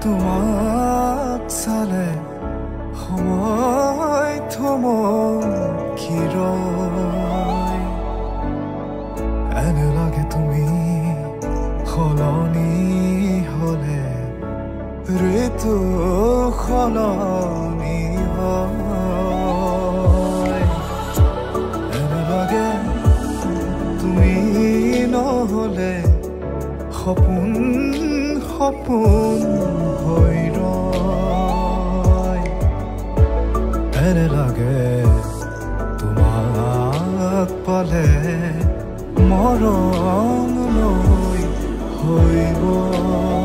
তোমাক চালে সময় থমকি ৰয় এনে লাগে তুমি সলনি হলে ঋতু সলনি হয় এনে লাগে তুমি নহলে সপোন সপোন হৈ ৰয় এনে লাগে তোমাক পালে মৰম লৈ হৈ গ'ল